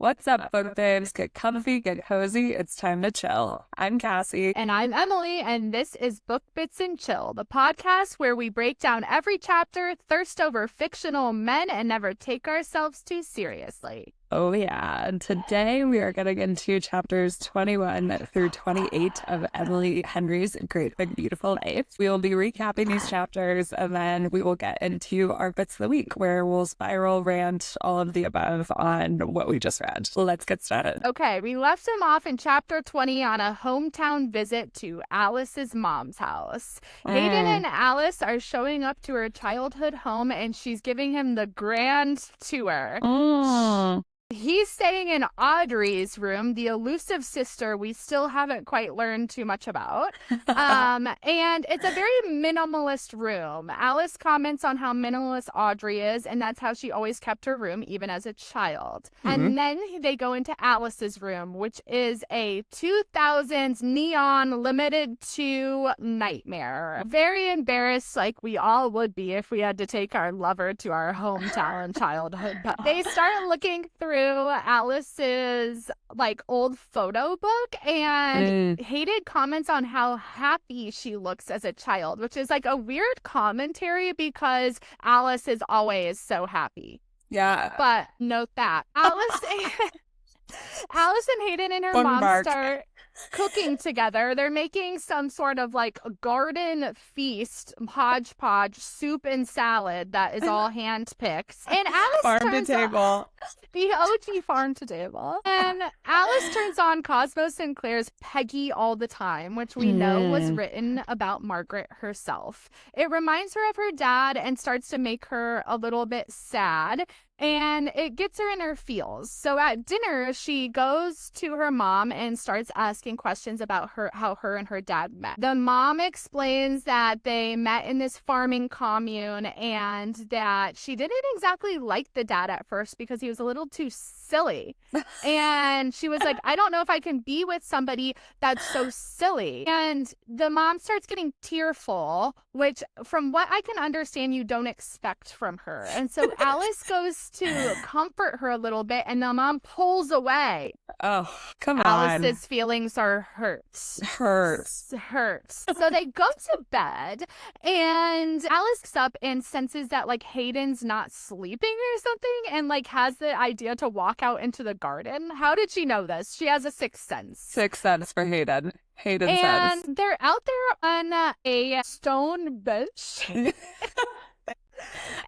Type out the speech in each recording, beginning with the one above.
What's up, book babes? Get comfy, get cozy. It's time to chill. I'm Cassie. And I'm Emily, and this is Book Bits and Chill, the podcast where we break down every chapter, thirst over fictional men, and never take ourselves too seriously. Oh, yeah. And today we are getting into chapters 21 through 28 of Emily Henry's Great Big Beautiful Life. We will be recapping these chapters, and then we will get into our bits of the week where we'll spiral, rant, all of the above on what we just read. Let's get started. Okay, we left him off in chapter 20 on a hometown visit to Alice's mom's house. Hayden and Alice are showing up to her childhood home, and she's giving him the grand tour. He's staying in Audrey's room, the elusive sister we still haven't quite learned too much about. And it's a very minimalist room. Alice comments on how minimalist Audrey is, and that's how she always kept her room, even as a child. And then they go into Alice's room, which is a 2000s neon limited to nightmare. Very embarrassed, like we all would be if we had to take our lover to our hometown childhood. But they start looking through Alice's old photo book, and Hayden comments on how happy she looks as a child, which is like a weird commentary because Alice is always so happy. Yeah. But note that Alice and Hayden and her mom start cooking together. They're making some sort of garden feast, hodgepodge soup and salad that is all hand picked. And Alice farm to table. The OG farm to table. And Alice turns on Cosmo Sinclair's Peggy All the Time, which we know was written about Margaret herself. It reminds her of her dad and starts to make her a little bit sad. And it gets her in her feels. So at dinner, she goes to her mom and starts asking questions about how her and her dad met. The mom explains that they met in this farming commune and that she didn't exactly like the dad at first because he was a little too silly. And she was like, I don't know if I can be with somebody that's so silly. And the mom starts getting tearful, which from what I can understand, you don't expect from her. And so Alice goes to comfort her a little bit, and the mom pulls away. Oh, come on. Alice's feelings are hurt. Hurts. So they go to bed, and Alice gets up and senses that Hayden's not sleeping or something, and has the idea to walk out into the garden. How did she know this? She has a sixth sense. Sixth sense for Hayden. Hayden sense. And they're out there on a stone bench.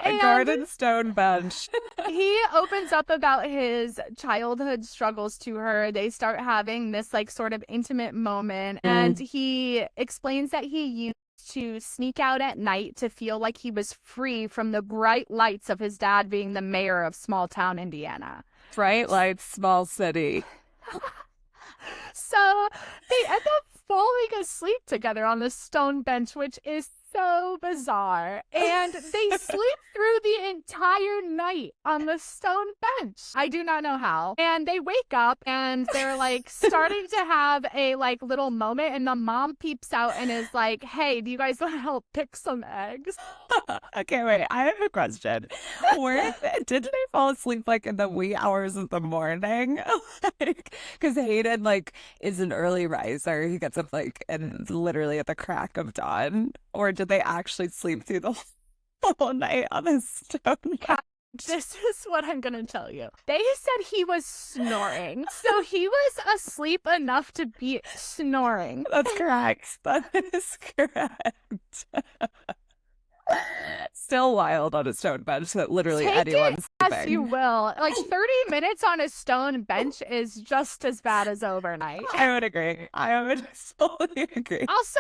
A garden stone bench. He opens up about his childhood struggles to her. They start having this sort of intimate moment, and he explains that he used to sneak out at night to feel like he was free from the bright lights of his dad being the mayor of small town Indiana. Bright lights, small city. So they end up falling asleep together on the stone bench, which is so bizarre. And they sleep through the entire night on the stone bench. I do not know how. And they wake up and they're starting to have a little moment, and the mom peeps out and is like, hey, do you guys want to help pick some eggs? Okay, wait, I have a question. Did they fall asleep in the wee hours of the morning? Because Hayden is an early riser. He gets up and literally at the crack of dawn. Or did they actually sleep through the whole night on a stone bench? This is what I'm going to tell you. They said he was snoring. So he was asleep enough to be snoring. That's correct. That is correct. Still wild on a stone bench that literally anyone's sleeping. Yes, you will. 30 minutes on a stone bench is just as bad as overnight. I would agree. I would totally agree. Also,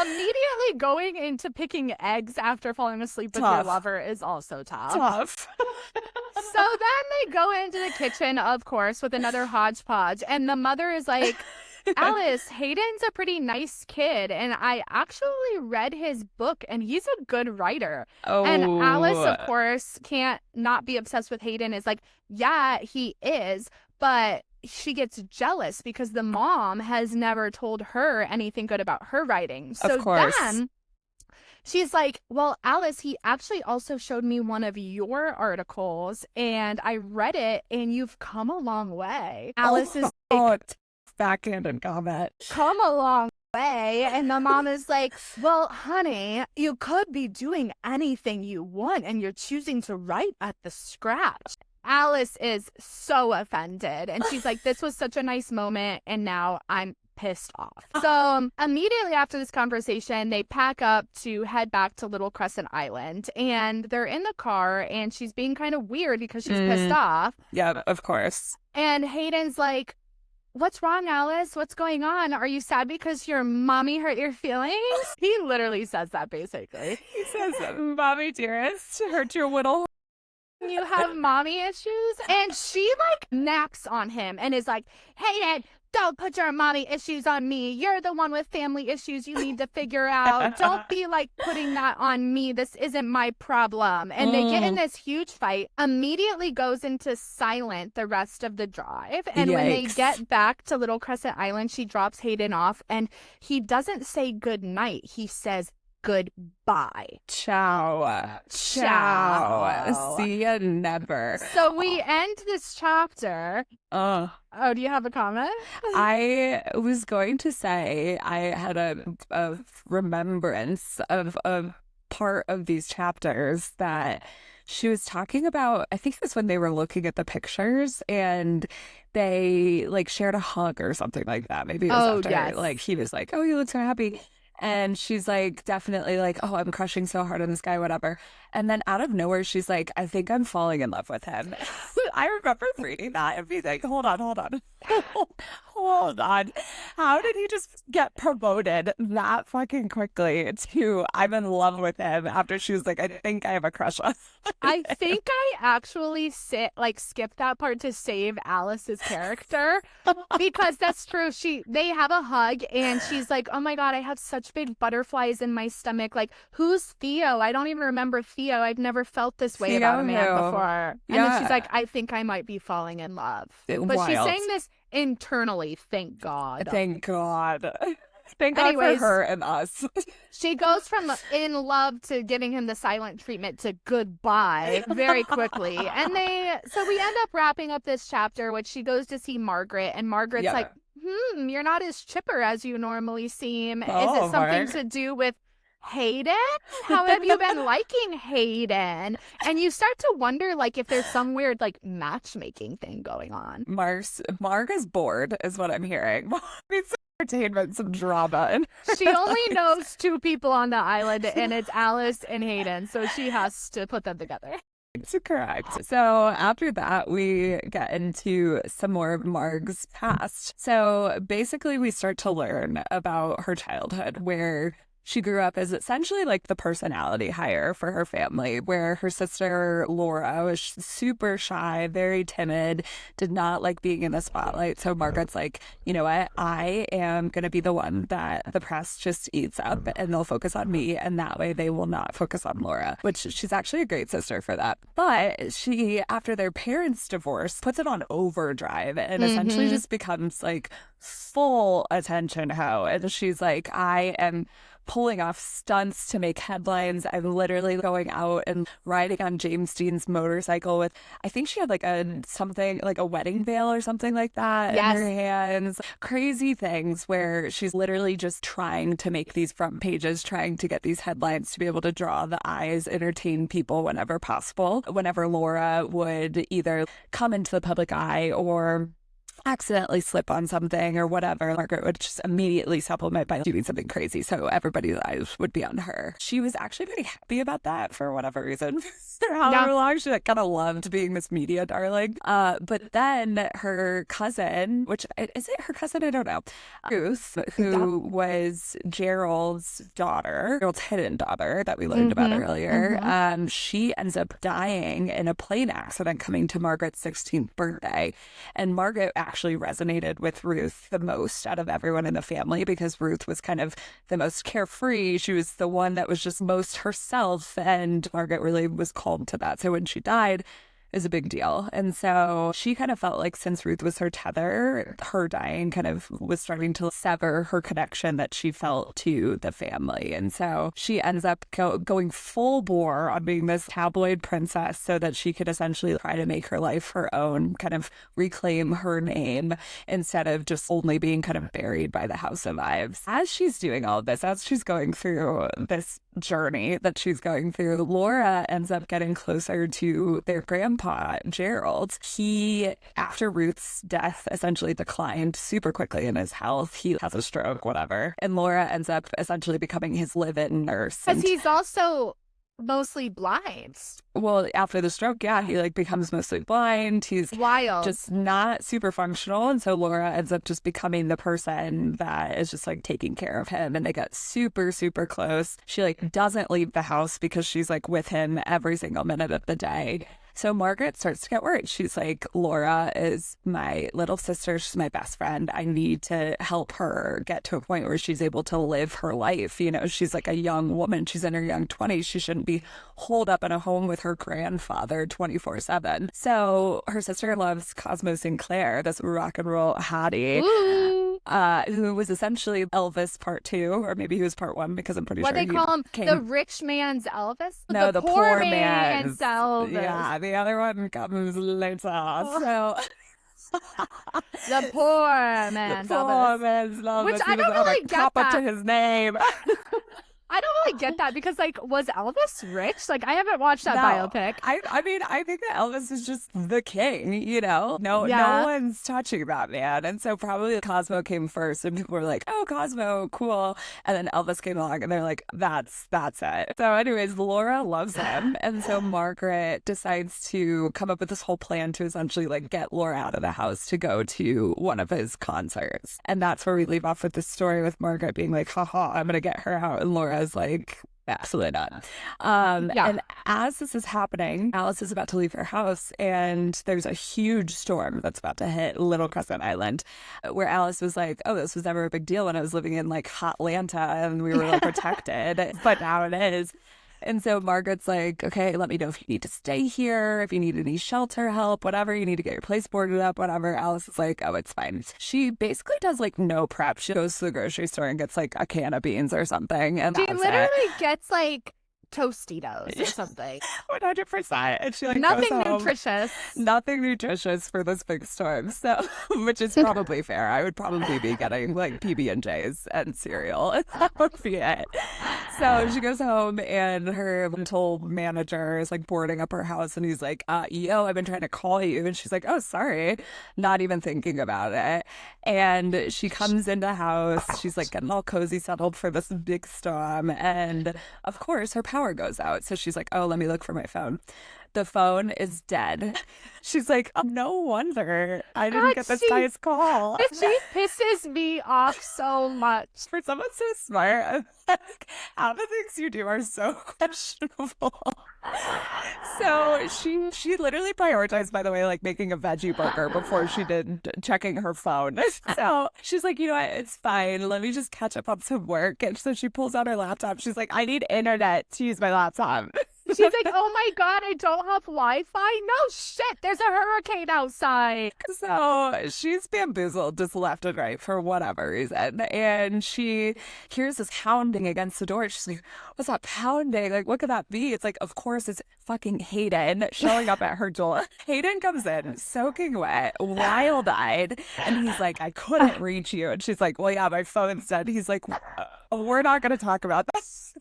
immediately going into picking eggs after falling asleep with your lover is also tough. So then they go into the kitchen, of course, with another hodgepodge, and the mother is like, Alice, Hayden's a pretty nice kid, and I actually read his book, and he's a good writer. Oh. And Alice, of course, can't not be obsessed with Hayden. Is like, yeah, he is, but she gets jealous because the mom has never told her anything good about her writing. So of course. then She's like, well, Alice, he actually also showed me one of your articles and I read it and you've come a long way. Alice is like, backhanded comment. come a long way. And the mom is like, well, honey, you could be doing anything you want and you're choosing to write at the scratch. Alice is so offended. And she's like, this was such a nice moment. And now I'm pissed off. So immediately after this conversation, they pack up to head back to Little Crescent Island. And they're in the car and she's being kind of weird because she's pissed off. Yeah, of course. And Hayden's like, what's wrong, Alice? What's going on? Are you sad because your mommy hurt your feelings? He literally says that basically. He says, mommy dearest, hurt your little. You have mommy issues? And she like naps on him and is like, Hayden, don't put your mommy issues on me. You're the one with family issues you need to figure out. Don't be like putting that on me. This isn't my problem. And they get in this huge fight, immediately goes into silent the rest of the drive. And when they get back to Little Crescent Island, she drops Hayden off and he doesn't say good night. He says goodbye. Ciao. Ciao. See ya never. So we end this chapter. Oh, do you have a comment? I was going to say I had a remembrance of a part of these chapters that she was talking about. I think it was when they were looking at the pictures and they like shared a hug or something like that. Maybe it was after like he was like, oh, you look so happy. And she's like, definitely like, oh, I'm crushing so hard on this guy, whatever. And then out of nowhere, she's like, I think I'm falling in love with him. I remember reading that and being like, hold on. Hold on. How did he just get promoted that fucking quickly to I'm in love with him after she was like, I think I have a crush on him? I think I actually skipped that part to save Alice's character because that's true. They have a hug and she's like, oh my God, I have such big butterflies in my stomach. Like, who's Theo? I don't even remember Theo. I've never felt this way about a man before. And then she's like, I think I might be falling in love. But she's saying this internally, thank God. Thank God. Thank God for her and us. She goes from in love to giving him the silent treatment to goodbye very quickly. And so we end up wrapping up this chapter, which she goes to see Margaret. And Margaret's like, you're not as chipper as you normally seem. Is it something to do with Hayden? How have you been liking Hayden? And you start to wonder like if there's some weird like matchmaking thing going on. Marg is bored is what I'm hearing. It's entertainment, some drama. And she only knows two people on the island and it's Alice and Hayden, so she has to put them together. It's correct. So after that, we get into some more of Marg's past. So basically we start to learn about her childhood where she grew up as essentially like the personality hire for her family, where her sister Laura was super shy, very timid, did not like being in the spotlight. So Margaret's like, you know what? I am going to be the one that the press just eats up and they'll focus on me. And that way they will not focus on Laura, which she's actually a great sister for that. But she, after their parents' divorce, puts it on overdrive and essentially just becomes like full attention hoe. And she's like, I am pulling off stunts to make headlines. I'm literally going out and riding on James Dean's motorcycle with, I think she had like a wedding veil or something like that in her hands. Crazy things where she's literally just trying to make these front pages, trying to get these headlines to be able to draw the eyes, entertain people whenever possible. Whenever Laura would either come into the public eye or accidentally slip on something or whatever, Margaret would just immediately supplement by doing something crazy so everybody's eyes would be on her. She was actually very happy about that for whatever reason. For however long, she kind of loved being this media darling. But then her cousin, which is it her cousin? I don't know. Ruth, who was Gerald's hidden daughter that we learned about earlier. She ends up dying in a plane accident coming to Margaret's 16th birthday. And Margaret actually resonated with Ruth the most out of everyone in the family because Ruth was kind of the most carefree. She was the one that was just most herself, and Margaret really was called to that. So when she died, is a big deal. And so she kind of felt like since Ruth was her tether, her dying kind of was starting to sever her connection that she felt to the family. And so she ends up going full bore on being this tabloid princess so that she could essentially try to make her life her own, kind of reclaim her name instead of just only being kind of buried by the House of Ives. As she's doing all of this, as she's going through this journey that she's going through, Laura ends up getting closer to their grandpa, Gerald. He, after Ruth's death, essentially declined super quickly in his health. He has a stroke, whatever. And Laura ends up essentially becoming his live-in nurse. Because he's also mostly blind. Well, after the stroke, yeah, he like becomes mostly blind. He's wild, just not super functional. And so Laura ends up just becoming the person that is just like taking care of him. And they get super, super close. She like doesn't leave the house because she's like with him every single minute of the day. So Margaret starts to get worried. She's like, Laura is my little sister. She's my best friend. I need to help her get to a point where she's able to live her life. You know, she's like a young woman. She's in her young 20s. She shouldn't be holed up in a home with her grandfather 24/7. So her sister loves Cosmo Sinclair, this rock and roll hottie. Who was essentially Elvis part 2, or maybe he was part 1 because I'm pretty what sure they call him, the rich man's Elvis? No, the poor man's Elvis. Yeah, the other one comes later. So the poor man's Elvis. Which I don't really get that. To his name. I don't really get that because, like, was Elvis rich? Like, I haven't watched that biopic. I mean, I think that Elvis is just the king, you know? No one's touching that man. And so probably Cosmo came first and people were like, oh, Cosmo, cool. And then Elvis came along and they're like, that's it. So anyways, Laura loves him. And so Margaret decides to come up with this whole plan to essentially like get Laura out of the house to go to one of his concerts. And that's where we leave off with the story with Margaret being like, haha, I'm going to get her out. And Laura is like, absolutely not. And as this is happening, Alice is about to leave her house and there's a huge storm that's about to hit Little Crescent Island, where Alice was like, oh, this was never a big deal when I was living in like Hotlanta and we were like protected, but now it is. And so Margaret's like, okay, let me know if you need to stay here, if you need any shelter help, whatever, you need to get your place boarded up, whatever. Alice is like, oh, it's fine. She basically does like no prep. She goes to the grocery store and gets like a can of beans or something. And she literally gets like Tostitos or something. 100%. And she like nothing goes home. nutritious. Nothing nutritious for this big storm. So, which is probably fair. I would probably be getting like PB&Js and cereal. That would be it. So she goes home and her little manager is like boarding up her house and he's like, yo, I've been trying to call you. And she's like, oh, sorry. Not even thinking about it. And she comes into the house. She's like getting all cozy settled for this big storm. And of course, her power goes out. So she's like, oh, let me look for my phone. The phone is dead. She's like, oh, no wonder I didn't get this guy's call. She pisses me off so much. For someone so smart, how the things you do are so questionable. So she literally prioritized, by the way, like making a veggie burger before she did checking her phone. So she's like, you know what, it's fine. Let me just catch up on some work. And so she pulls out her laptop. She's like, I need internet to use my laptop. She's like, oh my God, I don't have Wi-Fi? No shit, there's a hurricane outside. So she's bamboozled just left and right for whatever reason. And she hears this hounding against the door. She's like, what's that pounding? Like, what could that be? It's like, of course, it's fucking Hayden showing up at her door. Hayden comes in, soaking wet, wild-eyed. And he's like, I couldn't reach you. And she's like, well, yeah, my phone's dead. He's like, we're not going to talk about this.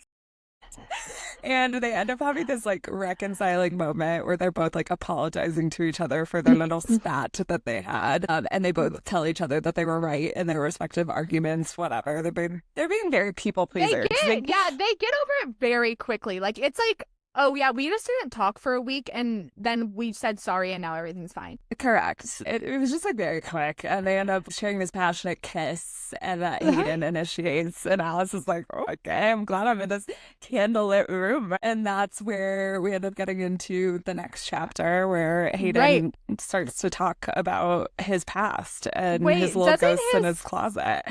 And they end up having this like reconciling moment where they're both like apologizing to each other for their little spat that they had, and they both tell each other that they were right in their respective arguments. Whatever, they're being very people pleasers. They get over it very quickly. Like it's like, oh yeah, we just didn't talk for a week and then we said sorry and now everything's fine. Correct. It was just like very quick, and they end up sharing this passionate kiss, and Hayden initiates, and Alice is like, oh, okay, I'm glad I'm in this candlelit room. And that's where we end up getting into the next chapter where Hayden starts to talk about his past and his little ghosts in his closet.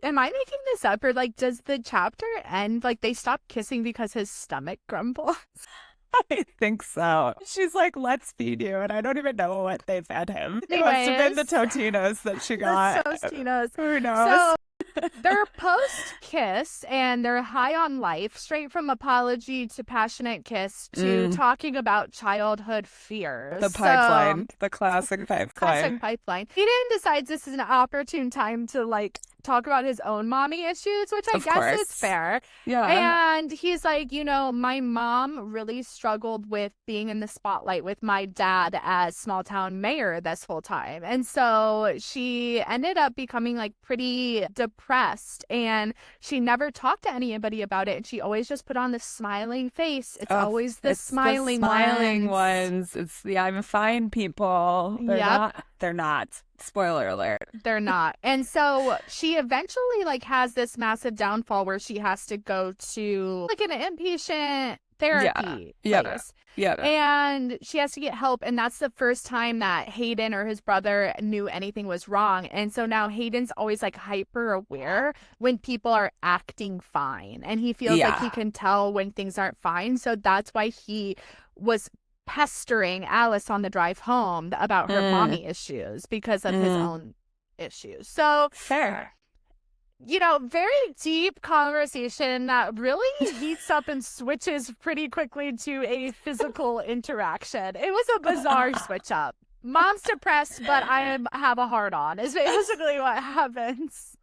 Am I making this up, or like does the chapter end like they stop kissing because his stomach grumbles? I think so. She's like, let's feed you. And I don't even know what they fed him. It must have been the Anyways, Totinos that she the got. Tostinos. Who knows? So they're post kiss and they're high on life, straight from apology to passionate kiss to talking about childhood fears. The pipeline, the classic pipeline. Classic pipeline. Hayden decides this is an opportune time to like talk about his own mommy issues, which I guess is fair. Yeah. And he's like, you know, my mom really struggled with being in the spotlight with my dad as small town mayor this whole time. And so she ended up becoming like pretty depressed and she never talked to anybody about it. And she always just put on this smiling face. It's always the smiling ones. It's the I'm fine people. They're not. Spoiler alert. They're not. And so she eventually like has this massive downfall where she has to go to like an inpatient therapy place. Yeah. And she has to get help. And that's the first time that Hayden or his brother knew anything was wrong. And so now Hayden's always like hyper aware when people are acting fine. And he feels like he can tell when things aren't fine. So that's why he was pestering Alice on the drive home about her mommy issues because of his own issues. So fair. You know, very deep conversation that really heats up and switches pretty quickly to a physical interaction. It was a bizarre switch up. Mom's depressed, but I have a heart on is basically what happens.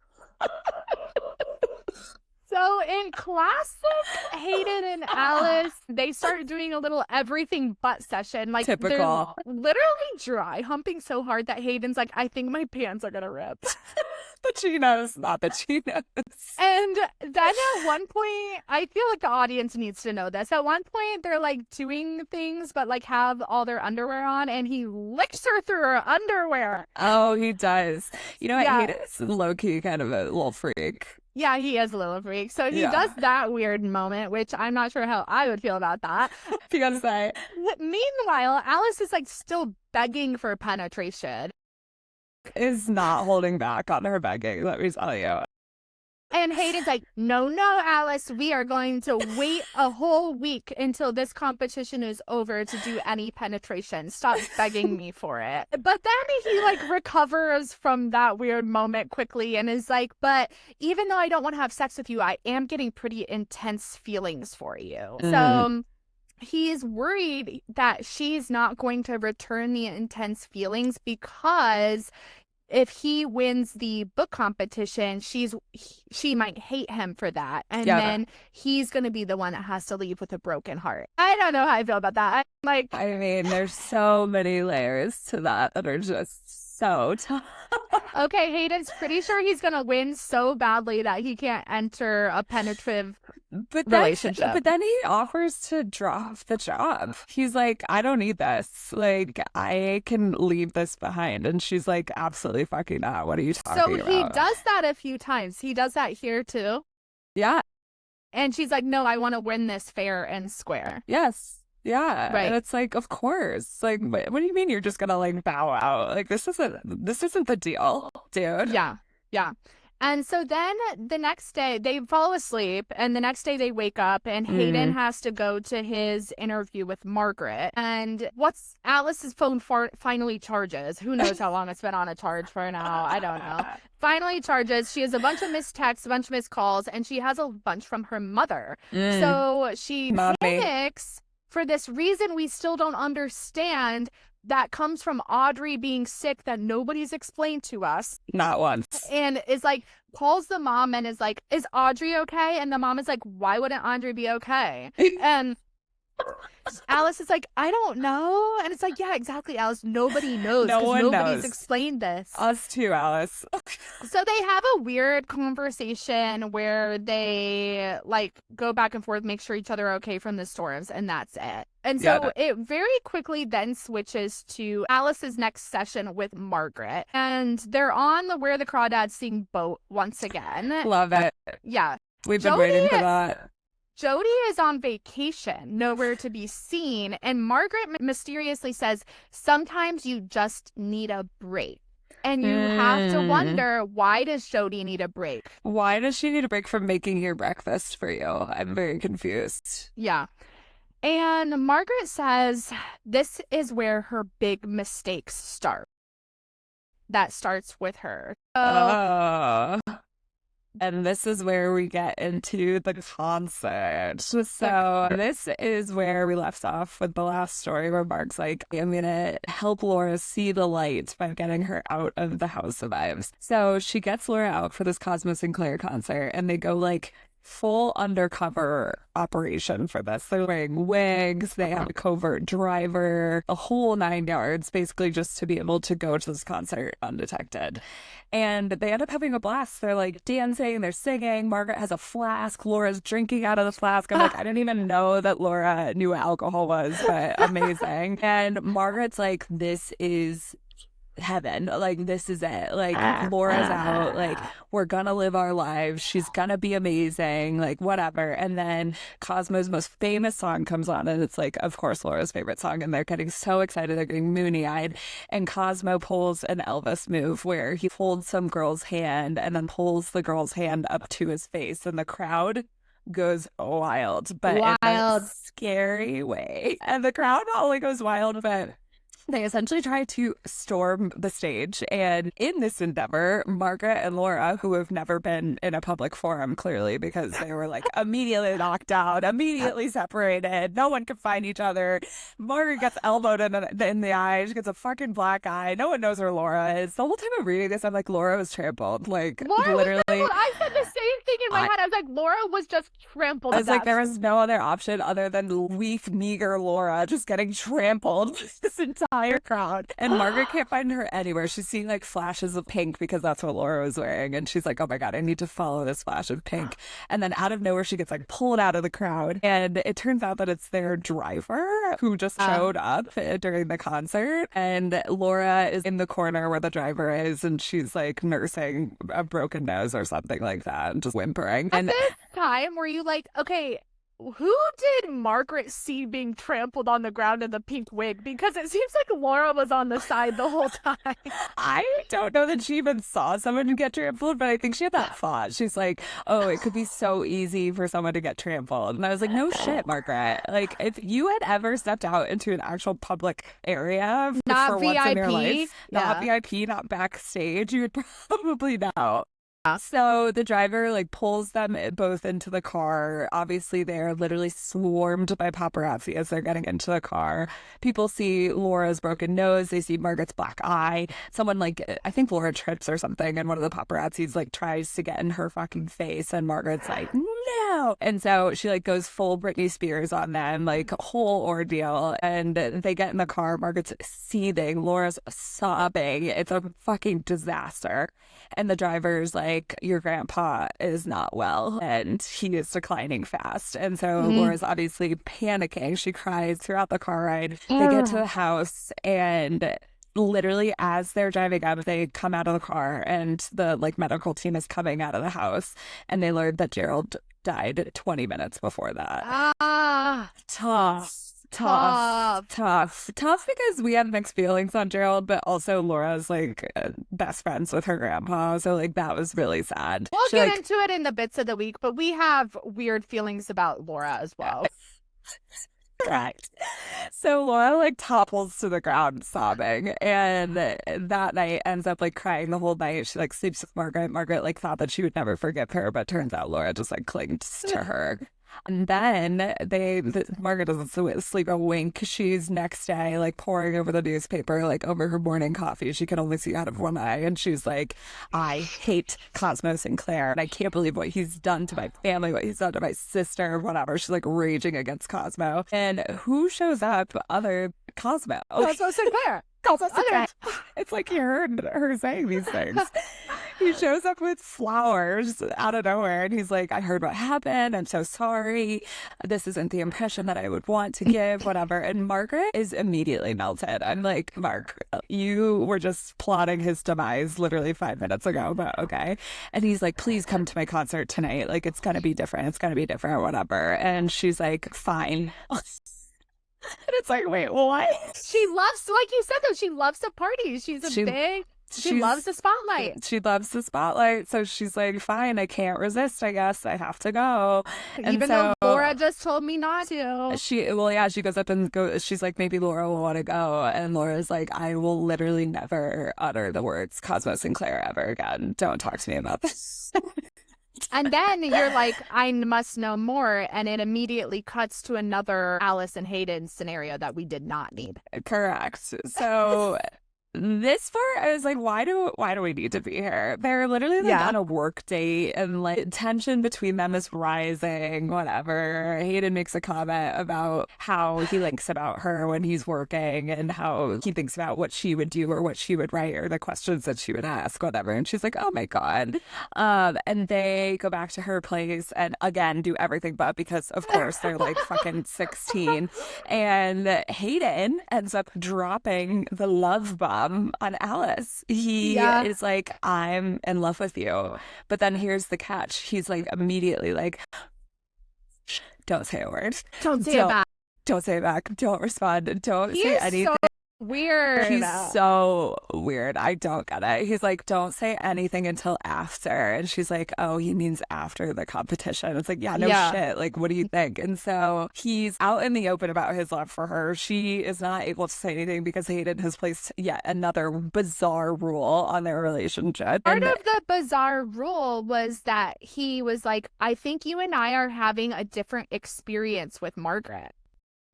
So in classic Hayden and Alice, they start doing a little everything but session. Like typical. They're literally dry humping so hard that Hayden's like, I think my pants are gonna rip. The chinos, not the chinos. And then at one point, I feel like the audience needs to know this. At one point, they're like doing things, but like have all their underwear on, and he licks her through her underwear. Oh, he does. You know what? Hayden's low key kind of a little freak. Yeah, he is a little freak. So he does that weird moment, which I'm not sure how I would feel about that. Fiance. Meanwhile, Alice is like still begging for penetration. Is not holding back on her begging, let me tell you. And Hayden's like, no, Alice, we are going to wait a whole week until this competition is over to do any penetration. Stop begging me for it. But then he like recovers from that weird moment quickly and is like, but even though I don't want to have sex with you, I am getting pretty intense feelings for you. So he is worried that she's not going to return the intense feelings because if he wins the book competition, she might hate him for that. And then he's going to be the one that has to leave with a broken heart. I don't know how I feel about that. Like, I mean, there's so many layers to that are just so tough. Okay, Hayden's pretty sure he's going to win so badly that he can't enter a penetrative relationship. But then he offers to drop the job. He's like, I don't need this. Like, I can leave this behind. And she's like, absolutely fucking not. What are you talking about? So he does that a few times. He does that here too. Yeah. And she's like, no, I want to win this fair and square. Yes. Yeah. Right. And it's like, of course. Like, what do you mean you're just gonna like bow out? Like, this isn't the deal, dude. Yeah. And so then the next day they fall asleep and the next day they wake up and Hayden has to go to his interview with Margaret. And Alice's phone finally charges. Who knows how long it's been on a charge for now? I don't know. Finally charges. She has a bunch of missed texts, a bunch of missed calls, and she has a bunch from her mother. So she panics for this reason we still don't understand that comes from Audrey being sick that nobody's explained to us. Not once. And is like, calls the mom and is like, is Audrey okay? And the mom is like, why wouldn't Audrey be okay? And Alice is like, I don't know. And it's like, yeah, exactly, Alice. Nobody knows. Nobody's explained this. Us too, Alice. So they have a weird conversation where they like go back and forth, make sure each other are okay from the storms, and that's it. And so it very quickly then switches to Alice's next session with Margaret. And they're on the Where the Crawdads Sing boat once again. Love it. Yeah. We've been waiting for that. Jody is on vacation, nowhere to be seen, and Margaret mysteriously says, sometimes you just need a break. And you have to wonder, why does Jody need a break? Why does she need a break from making your breakfast for you? I'm very confused. Yeah. And Margaret says this is where her big mistakes start. That starts with her. And this is where we get into the concert. So this is where we left off with the last story where Mark's like, I'm going to help Laura see the light by getting her out of the house of Ives. So she gets Laura out for this Cosmo Sinclair concert, and they go like full undercover operation for this. They're wearing wigs, they have a covert driver, a whole 9 yards, basically just to be able to go to this concert undetected. And they end up having a blast. They're like dancing, they're singing. Margaret has a flask. Laura's drinking out of the flask. I'm like, I didn't even know that Laura knew what alcohol was, but amazing. And Margaret's like, this is heaven. Like, this is it. Like, Laura's out. Like, we're gonna live our lives. She's gonna be amazing. Like, whatever. And then Cosmo's most famous song comes on, and it's like, of course, Laura's favorite song. And they're getting so excited. They're getting moony-eyed. And Cosmo pulls an Elvis move where he holds some girl's hand and then pulls the girl's hand up to his face, and the crowd goes wild, but in a scary way. And the crowd not only goes wild, but they essentially try to storm the stage. And in this endeavor, Margaret and Laura, who have never been in a public forum, clearly, because they were like immediately knocked out, immediately separated. No one could find each other. Margaret gets elbowed in the eye. She gets a fucking black eye. No one knows where Laura is. The whole time I'm reading this, I'm like, Laura was trampled. Like, Laura literally. Was trampled. I said the same thing in my head. I was like, Laura was just trampled. I was like, there was no other option other than weak, meager Laura just getting trampled this entire crowd. And Margaret can't find her anywhere. She's seeing like flashes of pink because that's what Laura was wearing. And she's like, oh my God, I need to follow this flash of pink. And then out of nowhere, she gets like pulled out of the crowd. And it turns out that it's their driver who just showed up during the concert. And Laura is in the corner where the driver is. And she's like nursing a broken nose or something like that and just whimpering. At this time, were you like, okay, who did Margaret see being trampled on the ground in the pink wig? Because it seems like Laura was on the side the whole time. I don't know that she even saw someone get trampled, but I think she had that thought. She's like, oh, it could be so easy for someone to get trampled. And I was like, no shit, Margaret. Like, if you had ever stepped out into an actual public area for once in your life, not VIP, not backstage, you would probably know. So the driver like pulls them both into the car. Obviously, they're literally swarmed by paparazzi as they're getting into the car. People see Laura's broken nose. They see Margaret's black eye. Someone like, I think Laura trips or something, and one of the paparazzis like tries to get in her fucking face, and Margaret's like, no. And so she like goes full Britney Spears on them, like a whole ordeal. And they get in the car. Margaret's seething. Laura's sobbing. It's a fucking disaster. And the driver's like, your grandpa is not well and he is declining fast. And so Laura's obviously panicking. She cries throughout the car ride. They get to the house, and literally as they're driving up, they come out of the car, and the like medical team is coming out of the house, and they learned that Gerald died 20 minutes before that. Tough because we have mixed feelings on Gerald, but also Laura's like best friends with her grandpa, so like that was really sad. We'll get into it in the bits of the week, but we have weird feelings about Laura as well. Correct. So Laura like topples to the ground sobbing, and that night ends up like crying the whole night. She like sleeps with Margaret. Margaret like thought that she would never forgive her, but turns out Laura just like clings to her. And then Margaret doesn't sleep a wink. She's next day like poring over the newspaper, like over her morning coffee. She can only see out of one eye. And she's like, I hate Cosmo Sinclair. And I can't believe what he's done to my family, what he's done to my sister, whatever. She's like raging against Cosmo. And who shows up other Cosmo? Cosmo Sinclair. Cosmo Sinclair. It's like you heard her saying these things. He shows up with flowers out of nowhere, and he's like, I heard what happened. I'm so sorry. This isn't the impression that I would want to give, whatever. And Margaret is immediately melted. I'm like, Mark, you were just plotting his demise literally 5 minutes ago, but okay. And he's like, please come to my concert tonight. Like, it's going to be different. It's going to be different, whatever. And she's like, fine. And it's like, wait, what? She loves, like you said, though, she loves to party. She's a big She loves the spotlight. She loves the spotlight. So she's like, fine, I can't resist. I guess I have to go. And Even so though Laura just told me not to. she goes up and she's like, maybe Laura will want to go. And Laura's like, I will literally never utter the words Cosmo Sinclair ever again. Don't talk to me about this. And then you're like, I must know more. And it immediately cuts to another Alice and Hayden scenario that we did not need. Correct. So this part, I was like, why do we need to be here? They're literally like on a work date, and like tension between them is rising, whatever. Hayden makes a comment about how he thinks about her when he's working, and how he thinks about what she would do or what she would write or the questions that she would ask, whatever. And she's like, oh my God. And they go back to her place and again do everything but, because of course they're like fucking 16. And Hayden ends up dropping the love bomb on Alice. He is like, I'm in love with you. But then here's the catch. He's like immediately like, don't say a word. Don't say it back. Don't say it back. Don't respond. Don't say anything. Weird. He's so weird. I don't get it. He's like, don't say anything until after. And she's like, oh, he means after the competition. It's like, yeah, no shit. Like, what do you think? And so he's out in the open about his love for her. She is not able to say anything because Hayden has placed yet another bizarre rule on their relationship. Part of the bizarre rule was that he was like, I think you and I are having a different experience with Margaret.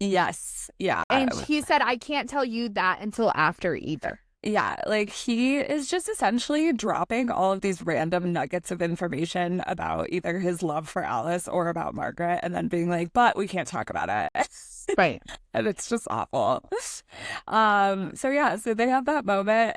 Yes. Yeah. And he said, I can't tell you that until after either. Yeah, like he is just essentially dropping all of these random nuggets of information about either his love for Alice or about Margaret, and then being like, but we can't talk about it. Right. And it's just awful. So they have that moment.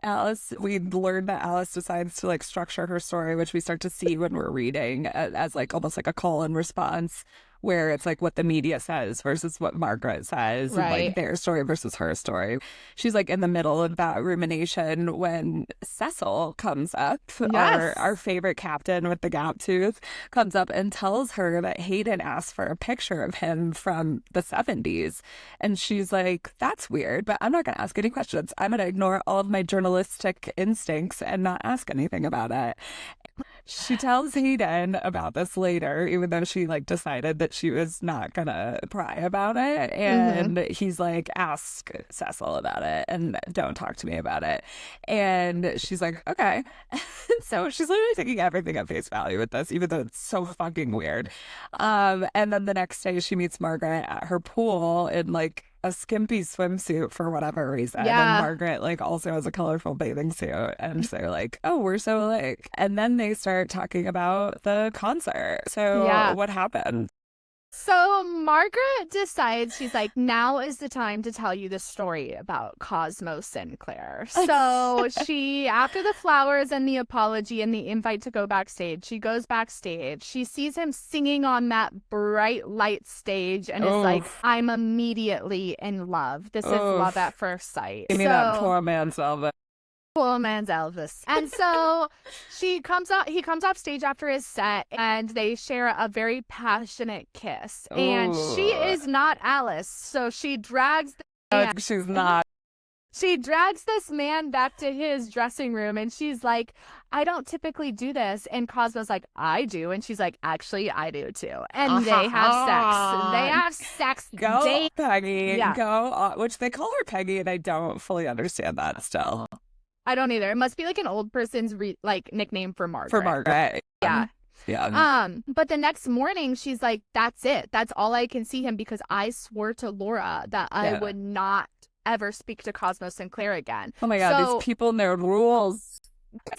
We learn that Alice decides to like structure her story, which we start to see when we're reading as like almost like a call and response, where it's like what the media says versus what Margaret says, right. Like their story versus her story. She's like in the middle of that rumination when Cecil comes up, our favorite captain with the gap tooth, comes up and tells her that Hayden asked for a picture of him from the 70s. And she's like, that's weird, but I'm not going to ask any questions. I'm going to ignore all of my journalistic instincts and not ask anything about it. She tells Hayden about this later, even though she like decided that she was not gonna pry about it. And he's like, ask Cecil about it and don't talk to me about it. And she's like, okay. So she's literally taking everything at face value with this, even though it's so fucking weird. And then the next day she meets Margaret at her pool in like a skimpy swimsuit for whatever reason. And Margaret like also has a colorful bathing suit. And so they're like, oh, we're so alike. And then they start talking about the concert. So what happened? So Margaret decides, she's like, now is the time to tell you the story about Cosmo Sinclair. So she, after the flowers and the apology and the invite to go backstage, she goes backstage. She sees him singing on that bright light stage and is like, I'm immediately in love. This is love at first sight. Give me that poor man's Elvis. Poor man's Elvis. And so he comes off stage after his set and they share a very passionate kiss. And she is not Alice. So she drags she's not. She drags this man back to his dressing room and she's like, I don't typically do this. And Cosmo's like, I do. And she's like, actually, I do too. And they have sex. They have sex. Go, Peggy. Yeah. Go, which they call her Peggy, and I don't fully understand that still. I don't either. It must be like an old person's nickname for Margaret. For Margaret. Yeah. Yeah. But the next morning she's like, that's it. That's all I can see him because I swore to Laura that I would not ever speak to Cosmo Sinclair again. Oh my God, these people and their rules.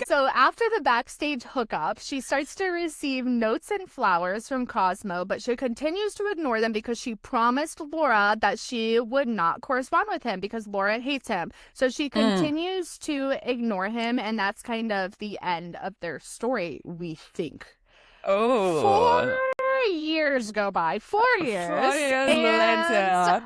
So after the backstage hookup, she starts to receive notes and flowers from Cosmo, but she continues to ignore them because she promised Laura that she would not correspond with him because Laura hates him. So she continues to ignore him, and that's kind of the end of their story, we think. 4 years go by. 4 years. 4 years later.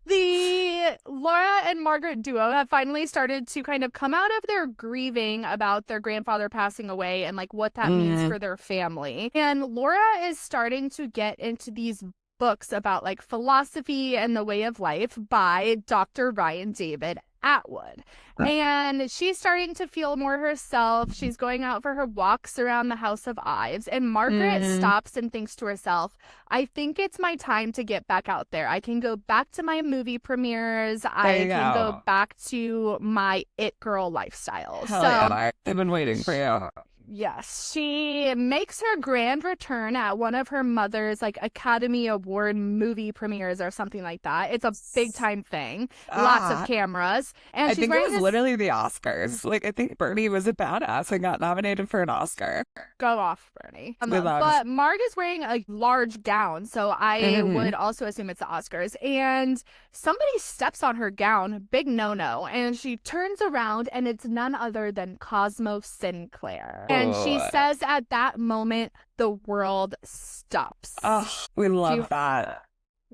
The Laura and Margaret duo have finally started to kind of come out of their grieving about their grandfather passing away and like what that means for their family. And Laura is starting to get into these books about like philosophy and the way of life by Dr. Ryan David Atwood. And she's starting to feel more herself. She's going out for her walks around the House of Ives. And Margaret stops and thinks to herself, I think it's my time to get back out there. I can go back to my movie premieres. I can go back to my it girl lifestyle. Hell yeah, I've been waiting for you. Yes, she makes her grand return at one of her mother's like Academy Award movie premieres or something like that. It's a big time thing. Lots of cameras. And I think it was literally the Oscars. Like, I think Bernie was a badass and got nominated for an Oscar. Go off, Bernie. But Marg is wearing a large gown, so I would also assume it's the Oscars. And somebody steps on her gown, big no-no, and she turns around and it's none other than Cosmo Sinclair. And she says at that moment, the world stops. Oh, we love that.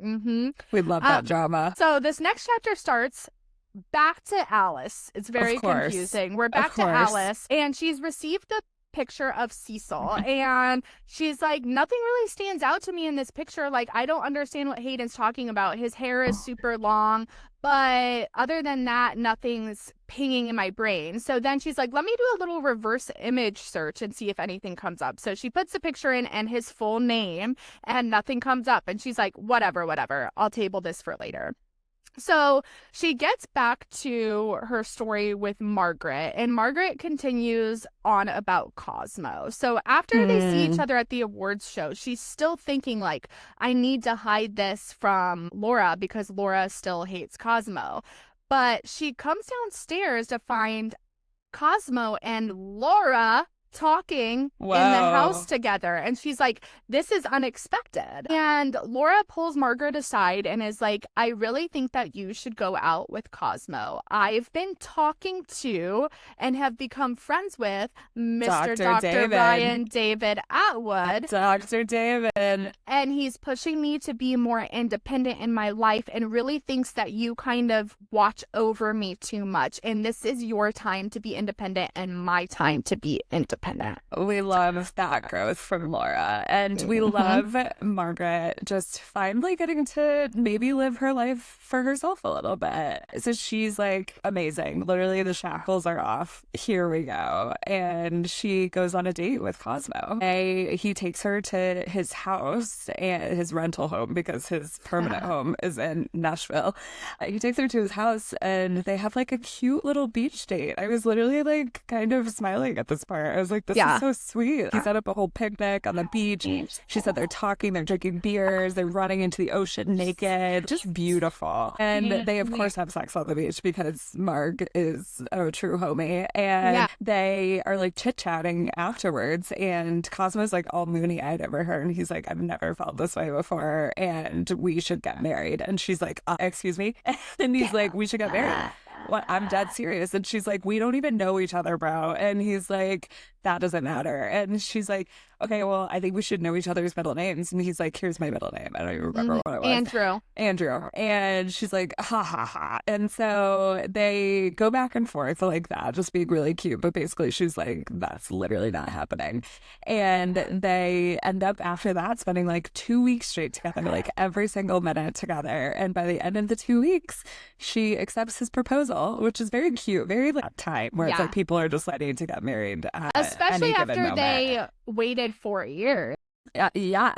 Mm-hmm. We love that drama. So this next chapter starts back to Alice. It's very confusing. We're back to Alice, and she's received the picture of Cecil, and she's like, nothing really stands out to me in this picture. Like, I don't understand what Hayden's talking about. His hair is super long, but other than that, nothing's pinging in my brain. So then she's like, let me do a little reverse image search and see if anything comes up. So she puts the picture in and his full name, and nothing comes up. And she's like, whatever, I'll table this for later. So she gets back to her story with Margaret, and Margaret continues on about Cosmo. So after they see each other at the awards show, she's still thinking like, I need to hide this from Laura because Laura still hates Cosmo. But she comes downstairs to find Cosmo and Laura talking in the house together, and she's like, this is unexpected. And Laura pulls Margaret aside and is like, I really think that you should go out with Cosmo. I've been talking to and have become friends with Mr. Dr. Ryan David Atwood. Dr. David. And he's pushing me to be more independent in my life and really thinks that you kind of watch over me too much. And this is your time to be independent and my time to be independent. We love that growth from Laura, and we love Margaret just finally getting to maybe live her life for herself a little bit. So she's like, amazing. Literally, the shackles are off. Here we go. And she goes on a date with Cosmo. He takes her to his house and his rental home because his permanent home is in Nashville. He takes her to his house and they have like a cute little beach date. I was literally like kind of smiling at this part. I was like, this is so sweet. He set up a whole picnic on the beach. She said they're talking, they're drinking beers, they're running into the ocean naked. Just beautiful. And they, of course, have sex on the beach because Marg is a true homie. And they are like chit-chatting afterwards. And Cosmo's like all moony-eyed over her. And he's like, I've never felt this way before. And we should get married. And she's like, excuse me? And he's like, we should get married. What? I'm dead serious. And she's like, we don't even know each other, bro. And he's like, that doesn't matter. And she's like, okay, well, I think we should know each other's middle names. And he's like, here's my middle name. I don't even remember what it was. Andrew. And she's like, ha, ha, ha. And so they go back and forth like that, just being really cute. But basically, she's like, that's literally not happening. And they end up after that spending like 2 weeks straight together, like every single minute together. And by the end of the 2 weeks, she accepts his proposal, which is very cute, very like time where it's like people are deciding to get married. Especially after they waited 4 years. Yeah,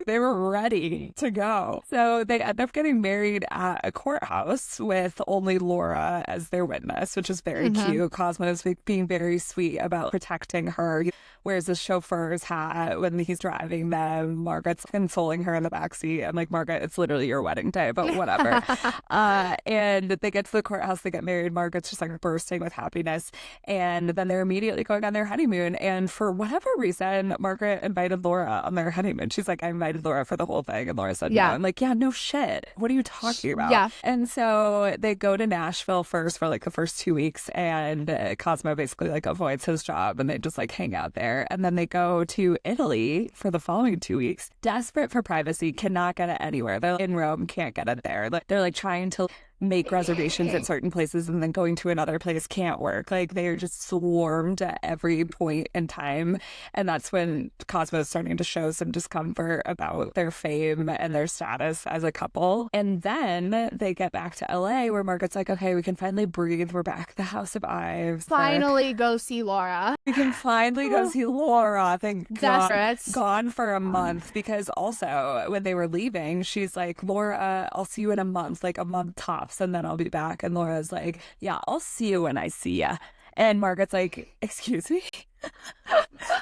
they were ready to go. So they end up getting married at a courthouse with only Laura as their witness, which is very cute. Cosmo's being very sweet about protecting her. He wears his chauffeur's hat when he's driving them. Margaret's consoling her in the backseat. I'm like, Margaret, it's literally your wedding day, but whatever. And they get to the courthouse, they get married. Margaret's just like bursting with happiness. And then they're immediately going on their honeymoon. And for whatever reason, Margaret invited Laura on their honeymoon. She's like, I invited Laura for the whole thing. And Laura said no. I'm like, yeah, no shit. What are you talking about? Yeah. And so they go to Nashville first for like the first 2 weeks. And Cosmo basically like avoids his job and they just like hang out there. And then they go to Italy for the following 2 weeks. Desperate for privacy, cannot get it anywhere. They're in Rome, can't get it there. Like, they're like trying to make reservations at certain places and then going to another place can't work. Like they're just swarmed at every point in time. And that's when Cosmo's starting to show some discomfort about their fame and their status as a couple. And then they get back to LA where Margaret's like, okay, we can finally breathe. We're back at the House of Ives. Finally go see Laura. We can finally go see Laura. Thank God. Desperate. Gone for a month, because also when they were leaving, she's like, Laura, I'll see you in a month, like a month tops, and then I'll be back. And Laura's like, yeah, I'll see you when I see ya. And Margaret's like, excuse me?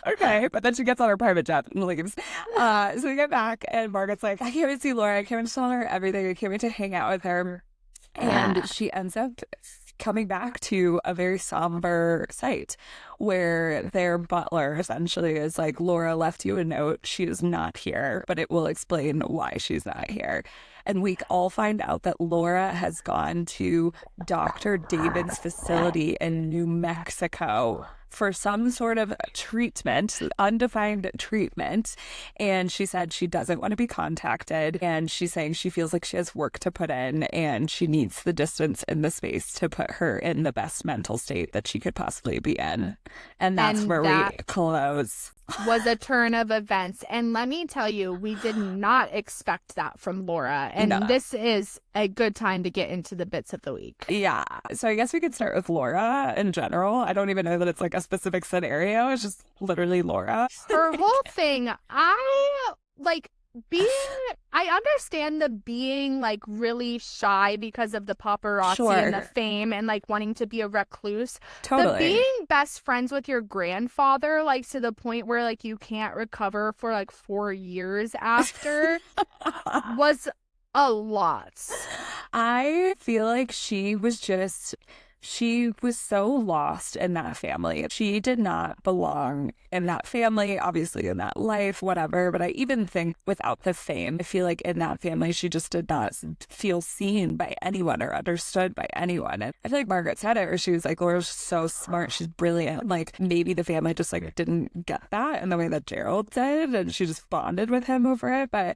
Okay. But then she gets on her private jet and leaves. So we get back and Margaret's like, I can't wait to see Laura. I can't wait to tell her everything. I can't wait to hang out with her. And she ends up coming back to a very somber site where their butler essentially is like, Laura left you a note. She is not here, but it will explain why she's not here. And we all find out that Laura has gone to Dr. David's facility in New Mexico for some sort of treatment, undefined treatment. And she said she doesn't want to be contacted. And she's saying she feels like she has work to put in and she needs the distance and the space to put her in the best mental state that she could possibly be in. And that's where we close. Was a turn of events. And let me tell you, we did not expect that from Laura. And this is a good time to get into the bits of the week. Yeah. So I guess we could start with Laura in general. I don't even know that it's like a specific scenario. It's just literally Laura. Her whole thing, I understand the being like really shy because of the paparazzi and the fame and like wanting to be a recluse. Totally. The being best friends with your grandfather, like to the point where like you can't recover for like 4 years after was a lot. I feel like she was so lost in that family. She did not belong in that family, obviously in that life, whatever. But I even think without the fame, I feel like in that family, she just did not feel seen by anyone or understood by anyone. And I feel like Margaret said it, where she was like, Laura's so smart. She's brilliant. Like maybe the family just like didn't get that in the way that Gerald did. And she just bonded with him over it. But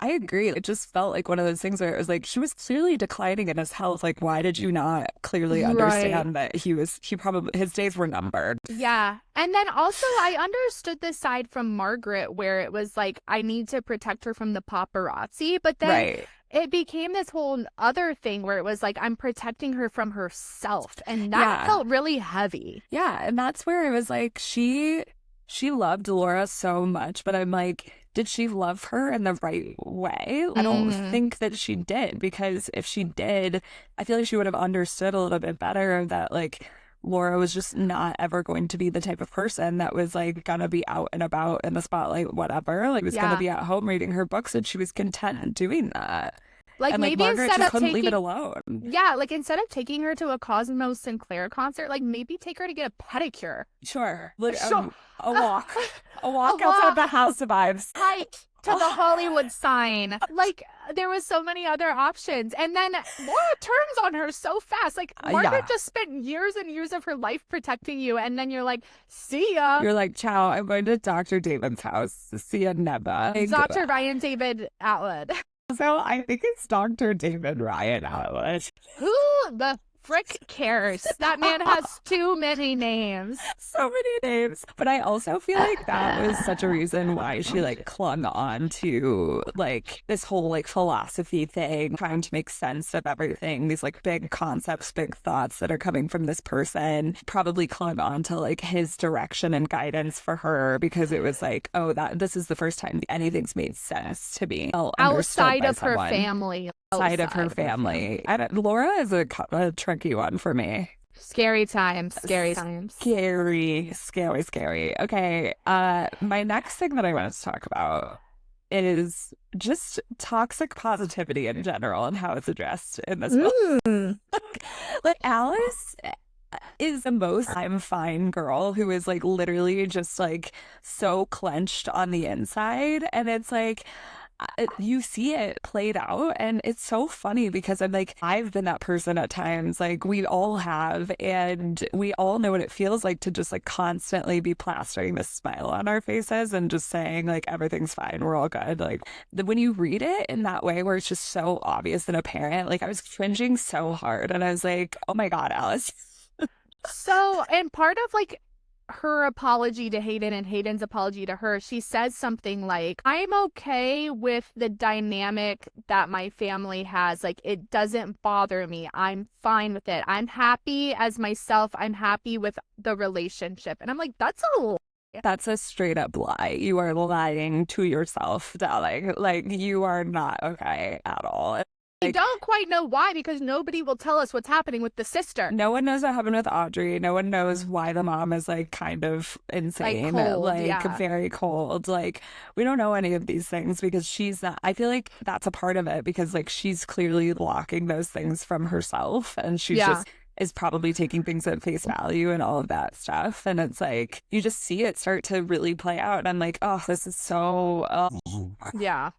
I agree. It just felt like one of those things where it was like, she was clearly declining in his health. Like, why did you not clearly understand that his days were numbered? Yeah. And then also I understood this side from Margaret where it was like, I need to protect her from the paparazzi. But then it became this whole other thing where it was like, I'm protecting her from herself. And that felt really heavy. Yeah. And that's where it was like, she loved Laura so much, but I'm like, did she love her in the right way? I don't think that she did, because if she did, I feel like she would have understood a little bit better that like Laura was just not ever going to be the type of person that was like gonna be out and about in the spotlight, whatever. Like was gonna be at home reading her books, and she was content doing that. Like, and, maybe Margaret instead just of couldn't leave it alone. Yeah, like instead of taking her to a Cosmo Sinclair concert, like maybe take her to get a pedicure. Sure. A walk outside the House of Ives. Hike to the Hollywood sign. Like there was so many other options. And then Laura turns on her so fast. Like Margaret just spent years and years of her life protecting you. And then you're like, see ya. You're like, ciao, I'm going to Dr. David's house. See ya, never. Dr. Ryan David Atwood. So I think it's Dr. David Ryan Atwood. Who the frick cares? That man has too many names. So many names. But I also feel like that was such a reason why she like clung on to like this whole like philosophy thing, trying to make sense of everything, these like big concepts, big thoughts that are coming from this person. Probably clung on to like his direction and guidance for her, because it was like, oh, this is the first time anything's made sense to me. Outside of her family. Outside of her family. Laura is a tricky one for me. Scary times. Scary. Okay. My next thing that I wanted to talk about is just toxic positivity in general and how it's addressed in this book. Like Alice is the most I'm fine girl who is like literally just like so clenched on the inside, and it's like, you see it played out, and it's so funny because I'm like, I've been that person at times, like we all have, and we all know what it feels like to just like constantly be plastering this smile on our faces and just saying like everything's fine, we're all good. Like when you read it in that way where it's just so obvious and apparent, like I was cringing so hard, and I was like, oh my God, Alice. So, and part of like her apology to Hayden and Hayden's apology to her, she says something like, I'm okay with the dynamic that my family has. Like, it doesn't bother me. I'm fine with it. I'm happy as myself. I'm happy with the relationship. And I'm like, That's a straight up lie. You are lying to yourself, darling. Like, you are not okay at all. I Like, don't quite know why, because nobody will tell us what's happening with the sister. no one knows what happened with Audrey. No one knows why the mom is like kind of insane, like very cold. Like, we don't know any of these things because she's not. I feel like that's a part of it because like she's clearly locking those things from herself, and she's just is probably taking things at face value and all of that stuff. And it's like you just see it start to really play out. And I'm like, oh, this is so. Yeah.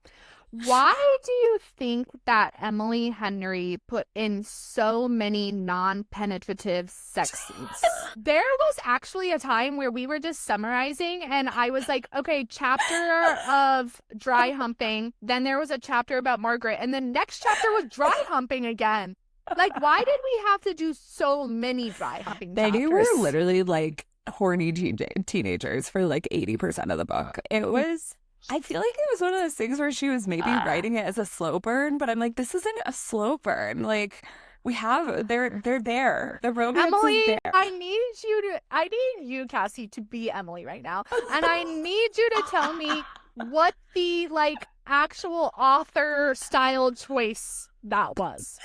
Why do you think that Emily Henry put in so many non-penetrative sex scenes? There was actually a time where we were just summarizing and I was like, okay, chapter of dry humping. Then there was a chapter about Margaret. And the next chapter was dry humping again. Like, why did we have to do so many dry humping chapters? They were literally like horny teenagers for like 80% of the book. It was... I feel like it was one of those things where she was maybe writing it as a slow burn, but I'm like, this isn't a slow burn. Like, we have, they're there. The romance Emily, is there. I need you, Cassie, to be Emily right now. And I need you to tell me what the, like, actual author style choice that was.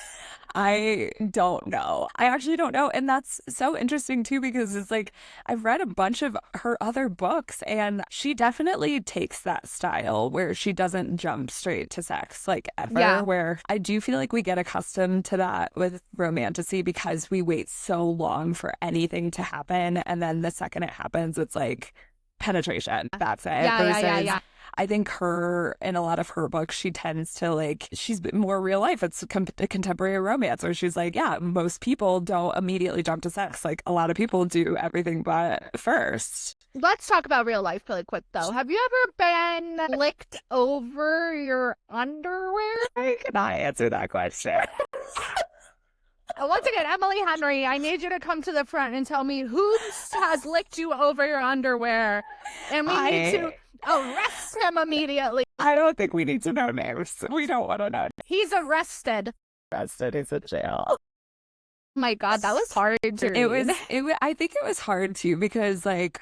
I don't know. I actually don't know. And that's so interesting too, because it's like I've read a bunch of her other books and she definitely takes that style where she doesn't jump straight to sex like ever, where I do feel like we get accustomed to that with romantasy because we wait so long for anything to happen. And then the second it happens, it's like penetration. That's it. Yeah. I think in a lot of her books, she tends to like, she's more real life. It's a contemporary romance where she's like, yeah, most people don't immediately jump to sex. Like a lot of people do everything but first. Let's talk about real life really quick though. Have you ever been licked over your underwear? Can I answer that question? Once again, Emily Henry, I need you to come to the front and tell me who has licked you over your underwear. And we need to arrest him immediately. I don't think we need to know names. We don't want to know. He's arrested. He's in jail. Oh my God, that was hard to read. I think it was hard too because like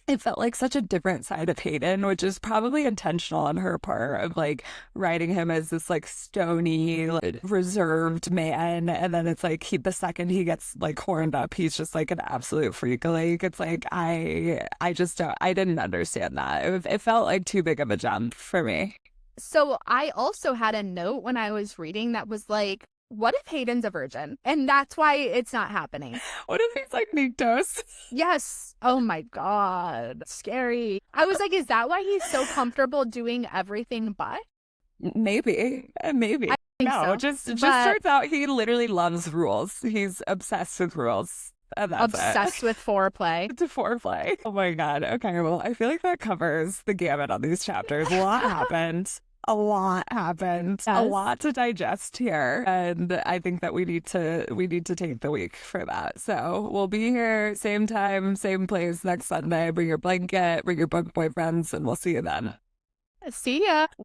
it felt like such a different side of Hayden, which is probably intentional on her part of like writing him as this like stony, like, reserved man. And then it's like the second he gets like horned up, he's just like an absolute freak. Like it's like I didn't understand that. It felt like too big of a jump for me. So I also had a note when I was reading that was like, what if Hayden's a virgin? And that's why it's not happening. What if he's like Niktos? Yes. Oh my God. Scary. I was like, is that why he's so comfortable doing everything but? Maybe. No, so. just turns out he literally loves rules. He's obsessed with rules. And that's obsessed with foreplay. To foreplay. Oh my God. Okay, well, I feel like that covers the gamut on these chapters. A lot happened. Yes. A lot to digest here, and I think that we need to take the week for that. So we'll be here same time, same place next Sunday. Bring your blanket, bring your book boyfriends, and we'll see you then. See ya.